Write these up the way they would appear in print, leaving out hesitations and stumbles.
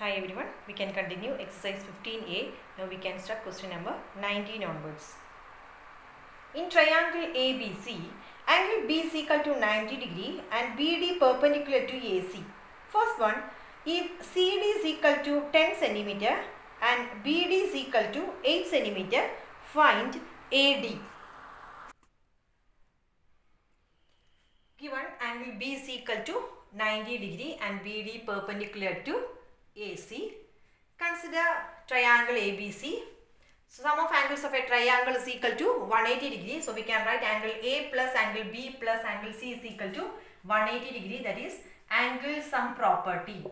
Hi everyone, we can continue exercise 15a. Now we can start question number 19 onwards. In triangle ABC, angle B is equal to 90 degree and BD perpendicular to AC. First one, if CD is equal to 10 centimeter and BD is equal to 8 centimeter, find AD. Given angle B is equal to 90 degree and BD perpendicular to AC. Consider triangle ABC. So sum of angles of a triangle is equal to 180 degree. So we can write angle A plus angle B plus angle C is equal to 180 degree. That is angle sum property.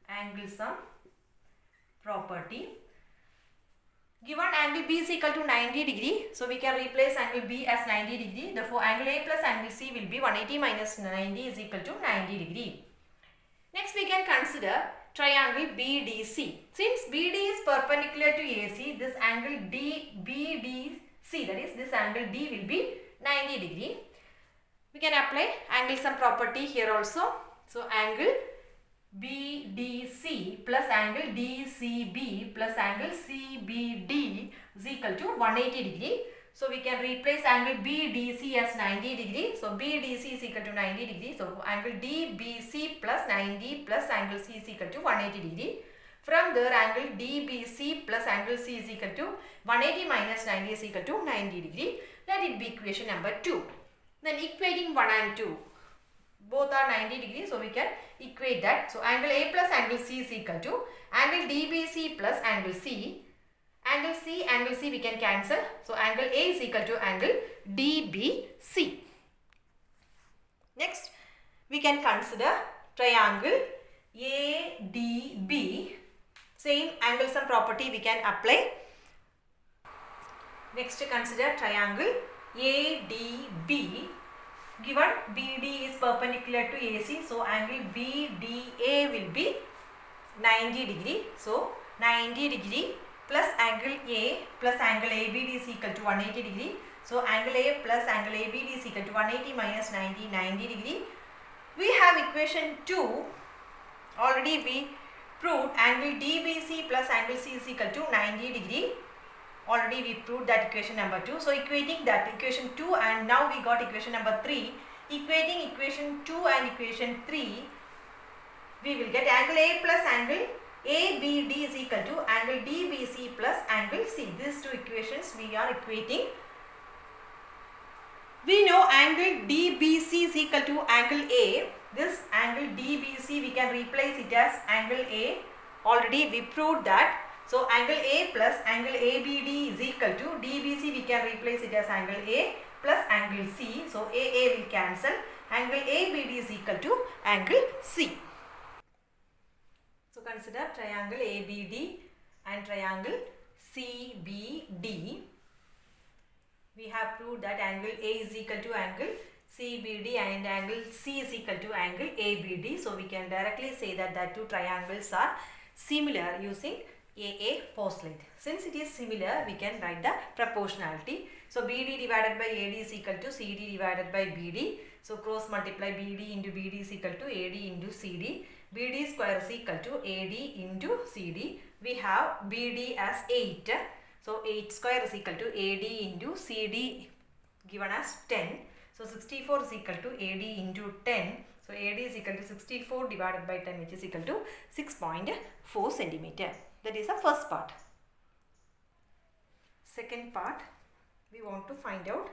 Angle sum property. Given angle B is equal to 90 degree. So we can replace angle B as 90 degree. Therefore angle A plus angle C will be 180 minus 90 is equal to 90 degree. Next we can consider triangle BDC. Since BD is perpendicular to AC, this angle BDC, that is this angle D will be 90 degree. We can apply angle sum property here also. So angle BDC plus angle DCB plus angle CBD is equal to 180 degree. So we can replace angle BDC as 90 degree. So BDC is equal to 90 degree. So angle DBC plus 90 plus angle C is equal to 180 degree. From there angle DBC plus angle C is equal to 180 minus 90 is equal to 90 degree. Let it be equation number 2. Then equating 1 and 2. Both are 90 degrees. So we can equate that. So angle A plus angle C is equal to angle DBC plus angle C. Angle C we can cancel. So angle A is equal to angle DBC. Next we can consider triangle ADB. Same angle sum property we can apply. Next consider triangle ADB. Given BD is perpendicular to AC. So angle BDA will be 90 degree. So 90 degree plus angle A plus angle ABD is equal to 180 degree. So angle A plus angle ABD is equal to 180 minus 90, 90 degree. We have equation 2. Already we proved angle DBC plus angle C is equal to 90 degree. Already we proved that equation number 2. So equating that equation 2 and now we got equation number 3. Equating equation 2 and equation 3, we will get angle A plus angle ABD is equal to angle DBC plus angle C. These two equations we are equating. We know angle DBC is equal to angle A. This angle DBC we can replace it as angle A. Already we proved that. So angle A plus angle ABD is equal to DBC we can replace it as angle A plus angle C. So AA will cancel. Angle ABD is equal to angle C. So consider triangle ABD and triangle CBD. We have proved that angle A is equal to angle CBD and angle C is equal to angle ABD. So we can directly say that the two triangles are similar using AA postulate. Since it is similar, we can write the proportionality. So BD divided by AD is equal to CD divided by BD. So cross multiply BD into BD is equal to AD into CD. BD square is equal to AD into CD. We have BD as 8. So 8 square is equal to AD into CD given as 10. So 64 is equal to AD into 10. So AD is equal to 64 divided by 10, which is equal to 6.4 centimeter. That is the first part. Second part, we want to find out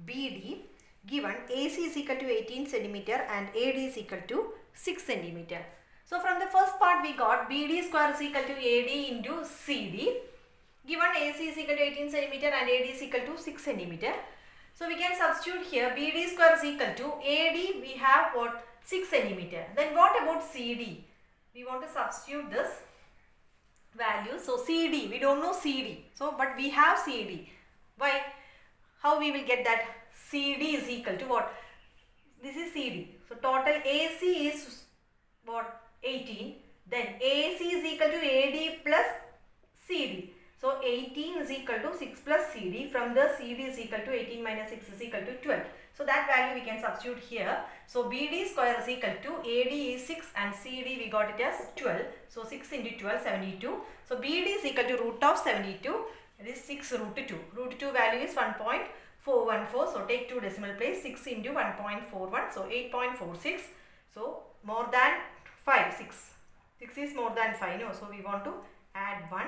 BD given AC is equal to 18 centimeter and AD is equal to 6 centimeter. So from the first part we got BD square is equal to AD into CD. Given AC is equal to 18 centimeter and AD is equal to 6 centimeter. So we can substitute here BD square is equal to AD, we have what, 6 centimeter. Then what about CD? We want to substitute this value. So CD, we don't know CD. So but we have CD. Why? How we will get that? CD is equal to what? This is CD. So total AC is what? 18. Then AC is equal to AD plus CD. So 18 is equal equal to 6 plus CD. From the CD is equal to 18 minus 6 is equal to 12. So that value we can substitute here. So BD square is equal to AD is 6 and CD we got it as 12. So 6 into 12, 72. So BD is equal to root of 72. It is 6 root 2. Root 2 value is 1.414. So take 2 decimal place. 6 into 1.41. So 8.46. So more than 5. 6. 6 is more than 5. No. So we want to add 1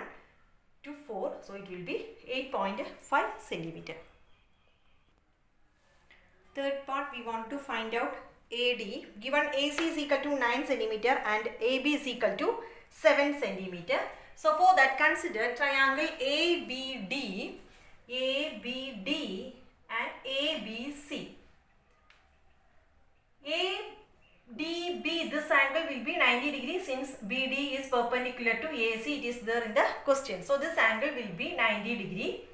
to 4. So it will be 8.5 centimeter. Third part, we want to find out AD. Given AC is equal to 9 centimeter and AB is equal to 7 centimeter. So for that, consider triangle ABD and ABC. ADB, this angle will be 90 degrees since BD is perpendicular to AC. It is there in the question. So this angle will be 90 degree.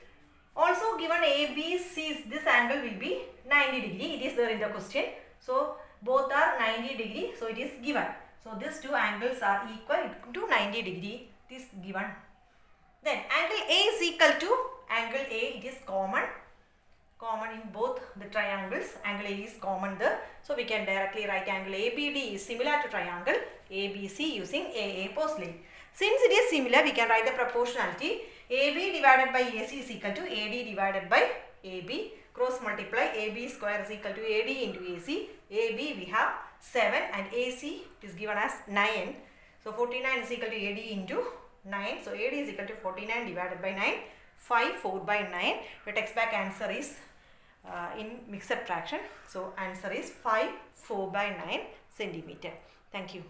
Also given ABC, this angle will be 90 degree. It is there in the question. So both are 90 degree. So it is given. So these two angles are equal to 90 degree. It is given. Then angle A is equal to angle A. It is common in both the triangles. Angle A is common there. So we can directly write angle ABD is similar to triangle ABC using AA postulate. Since it is similar, we can write the proportionality. AB divided by AC is equal to AD divided by AB. Cross multiply. AB square is equal to AD into AC. AB we have 7 and AC is given as 9. So 49 is equal to AD into 9. So AD is equal to 49 divided by 9. 5 4 by 9. Your text back answer is in mixed fraction. So answer is 5 4 by 9 centimeter. Thank you.